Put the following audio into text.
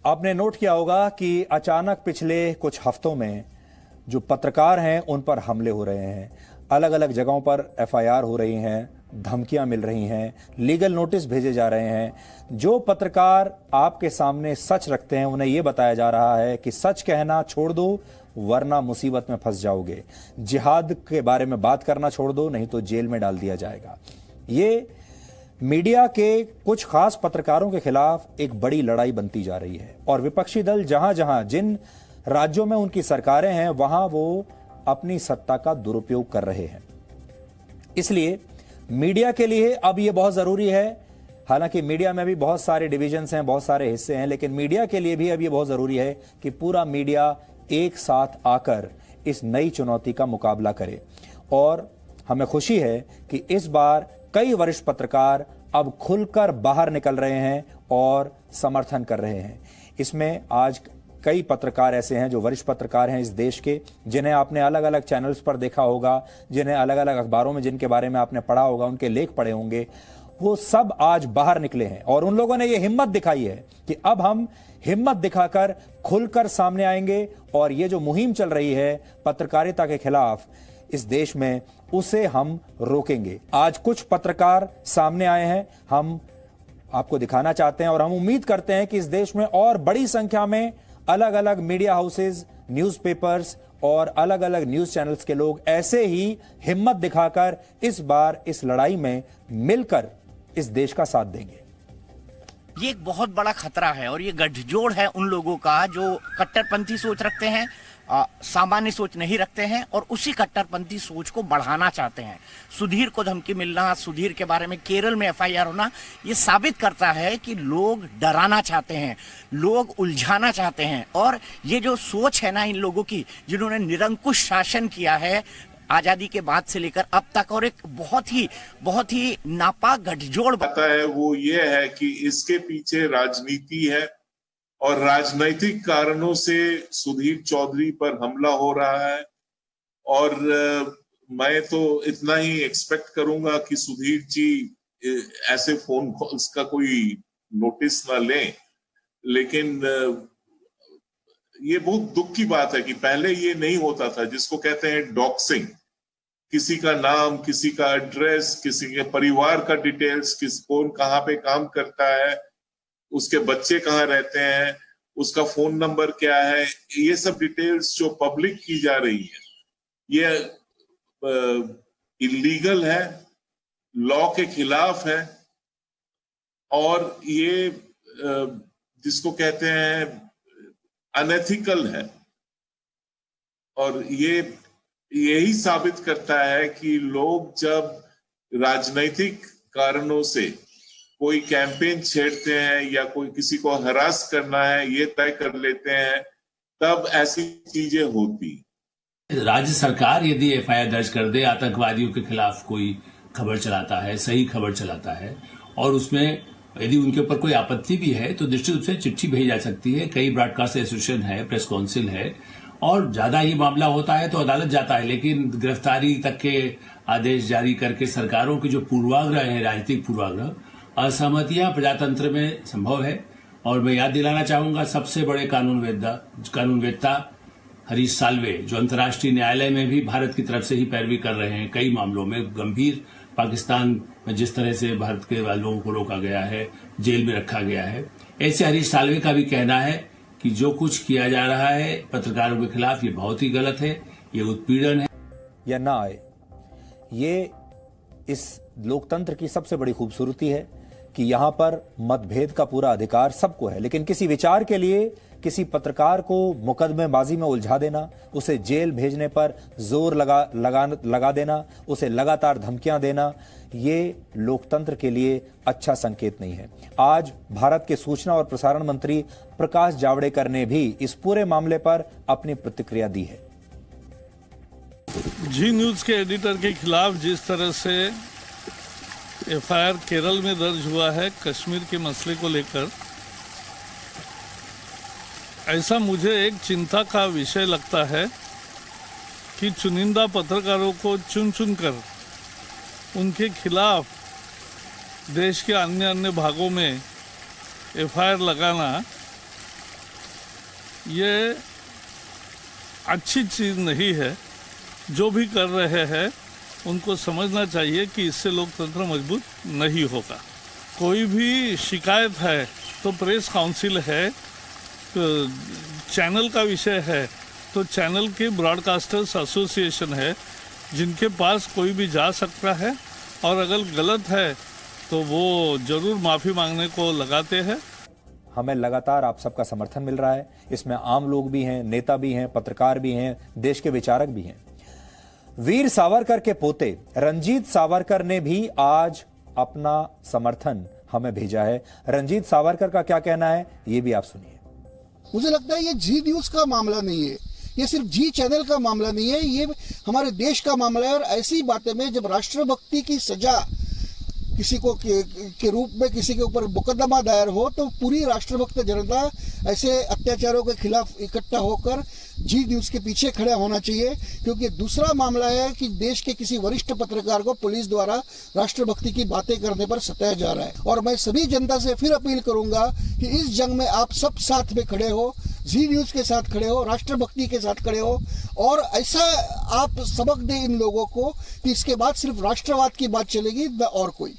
आपने नोट किया होगा कि अचानक पिछले कुछ हफ्तों में जो पत्रकार हैं उन पर हमले हो रहे हैं, अलग अलग जगहों पर एफआईआर हो रही हैं, धमकियां मिल रही हैं, लीगल नोटिस भेजे जा रहे हैं। जो पत्रकार आपके सामने सच रखते हैं उन्हें यह बताया जा रहा है कि सच कहना छोड़ दो वरना मुसीबत में फंस जाओगे, जिहाद के बारे में बात करना छोड़ दो नहीं तो जेल में डाल दिया जाएगा। ये मीडिया के कुछ खास पत्रकारों के खिलाफ एक बड़ी लड़ाई बनती जा रही है और विपक्षी दल जहां जहां जिन राज्यों में उनकी सरकारें हैं वहां वो अपनी सत्ता का दुरुपयोग कर रहे हैं। इसलिए मीडिया के लिए अब यह बहुत जरूरी है, हालांकि मीडिया में भी बहुत सारे डिविजन्स हैं, बहुत सारे हिस्से हैं, लेकिन मीडिया के लिए भी अब यह बहुत जरूरी है कि पूरा मीडिया एक साथ आकर इस नई चुनौती का मुकाबला करे। और हमें खुशी है कि इस बार कई वरिष्ठ पत्रकार अब खुलकर बाहर निकल रहे हैं और समर्थन कर रहे हैं। इसमें आज कई पत्रकार ऐसे हैं जो वरिष्ठ पत्रकार हैं इस देश के, जिन्हें आपने अलग अलग चैनल्स पर देखा होगा, जिन्हें अलग अलग अखबारों में जिनके बारे में आपने पढ़ा होगा, उनके लेख पढ़े होंगे, वो सब आज बाहर निकले हैं और उन लोगों ने ये हिम्मत दिखाई है कि अब हम हिम्मत दिखाकर खुलकर सामने आएंगे और ये जो मुहिम चल रही है पत्रकारिता के खिलाफ इस देश में, उसे हम रोकेंगे। आज कुछ पत्रकार सामने आए हैं, हम आपको दिखाना चाहते हैं और हम उम्मीद करते हैं कि इस देश में और बड़ी संख्या में अलग अलग मीडिया हाउसेज, न्यूज़पेपर्स और अलग अलग न्यूज चैनल्स के लोग ऐसे ही हिम्मत दिखाकर इस बार इस लड़ाई में मिलकर इस देश का साथ देंगे। ये एक बहुत बड़ा खतरा है और ये गठजोड़ है उन लोगों का जो कट्टरपंथी सोच रखते हैं, सामान्य सोच नहीं रखते हैं और उसी कट्टरपंथी सोच को बढ़ाना चाहते हैं। सुधीर को धमकी मिलना, सुधीर के बारे में केरल में एफआईआर होना, ये साबित करता है कि लोग डराना चाहते हैं, लोग उलझाना चाहते हैं। और ये जो सोच है ना इन लोगों की, जिन्होंने निरंकुश शासन किया है आजादी के बाद से लेकर अब तक, और एक बहुत ही नापाक गठजोड़ आता है, वो ये है कि इसके पीछे राजनीति है और राजनीतिक कारणों से सुधीर चौधरी पर हमला हो रहा है। और मैं तो इतना ही एक्सपेक्ट करूंगा कि सुधीर जी ऐसे फोन कॉल्स का कोई नोटिस ना लें, लेकिन ये बहुत दुख की बात है कि पहले ये नहीं होता था, जिसको कहते हैं डॉक्सिंग, किसी का नाम, किसी का एड्रेस, किसी के परिवार का डिटेल्स, कौन कहाँ पे काम करता है, उसके बच्चे कहाँ रहते हैं, उसका फोन नंबर क्या है, ये सब डिटेल्स जो पब्लिक की जा रही है ये इलीगल है, लॉ के खिलाफ है और ये जिसको कहते हैं अनएथिकल है। और ये यही साबित करता है कि लोग जब राजनीतिक कारणों से कोई कैंपेन छेड़ते हैं या कोई किसी को हरास करना है ये तय कर लेते हैं, तब ऐसी चीजें होती। राज्य सरकार यदि एफआईआर दर्ज कर दे, आतंकवादियों के खिलाफ कोई खबर चलाता है, सही खबर चलाता है और उसमें यदि उनके ऊपर कोई आपत्ति भी है तो निश्चित रूप से चिट्ठी भेजी जा सकती है। कई ब्रॉडकास्ट एसोसिएशन है, प्रेस काउंसिल है और ज्यादा ही मामला होता है तो अदालत जाता है, लेकिन गिरफ्तारी तक के आदेश जारी करके सरकारों के जो पूर्वाग्रह है, राजनीतिक पूर्वाग्रह, असहमतियां प्रजातंत्र में संभव है। और मैं याद दिलाना चाहूंगा सबसे बड़े कानूनवेत्ता हरीश साल्वे, जो अंतर्राष्ट्रीय न्यायालय में भी भारत की तरफ से ही पैरवी कर रहे हैं कई मामलों में, गंभीर पाकिस्तान में जिस तरह से भारत के लोगों को रोका गया है, जेल में रखा गया है, ऐसे हरीश साल्वे का भी कहना है कि जो कुछ किया जा रहा है पत्रकारों के खिलाफ ये बहुत ही गलत है, ये उत्पीड़न है। या ना आए, ये इस लोकतंत्र की सबसे बड़ी खूबसूरती है कि यहां पर मतभेद का पूरा अधिकार सबको है, लेकिन किसी विचार के लिए किसी पत्रकार को मुकदमेबाजी में उलझा देना, उसे जेल भेजने पर जोर लगा देना, उसे लगातार धमकियां देना, ये लोकतंत्र के लिए अच्छा संकेत नहीं है। आज भारत के सूचना और प्रसारण मंत्री प्रकाश जावड़ेकर ने भी इस पूरे मामले पर अपनी प्रतिक्रिया दी है। जी न्यूज के एडिटर के खिलाफ जिस तरह से एफआईआर केरल में दर्ज हुआ है कश्मीर के मसले को लेकर, ऐसा मुझे एक चिंता का विषय लगता है कि चुनिंदा पत्रकारों को चुन कर उनके खिलाफ देश के अन्य भागों में एफआईआर लगाना ये अच्छी चीज़ नहीं है। जो भी कर रहे हैं उनको समझना चाहिए कि इससे लोकतंत्र मजबूत नहीं होगा। कोई भी शिकायत है तो प्रेस काउंसिल है, तो चैनल का विषय है तो चैनल के ब्रॉडकास्टर्स एसोसिएशन है, जिनके पास कोई भी जा सकता है, और अगर गलत है तो वो जरूर माफ़ी मांगने को लगाते हैं। हमें लगातार आप सबका समर्थन मिल रहा है। इसमें आम लोग भी हैं, नेता भी हैं, पत्रकार भी हैं, देश के विचारक भी हैं। वीर सावरकर के पोते रंजीत सावरकर ने भी आज अपना समर्थन हमें भेजा है। रंजीत सावरकर का क्या कहना है, ये भी आप सुनिए। मुझे लगता है ये जी न्यूज का मामला नहीं है, ये सिर्फ जी चैनल का मामला नहीं है, ये हमारे देश का मामला है। और ऐसी बातें में जब राष्ट्रभक्ति की सजा किसी को के रूप में किसी के ऊपर मुकदमा दायर हो, तो पूरी राष्ट्रभक्त जनता ऐसे अत्याचारों के खिलाफ इकट्ठा होकर जी न्यूज के पीछे खड़ा होना चाहिए। क्योंकि दूसरा मामला है कि देश के किसी वरिष्ठ पत्रकार को पुलिस द्वारा राष्ट्रभक्ति की बातें करने पर सताया जा रहा है। और मैं सभी जनता से फिर अपील करूंगा कि इस जंग में आप सब साथ में खड़े हो, जी न्यूज के साथ खड़े हो, राष्ट्रभक्ति के साथ खड़े हो, और ऐसा आप सबक दें इन लोगों को कि इसके बाद सिर्फ राष्ट्रवाद की बात चलेगी, न और कोई।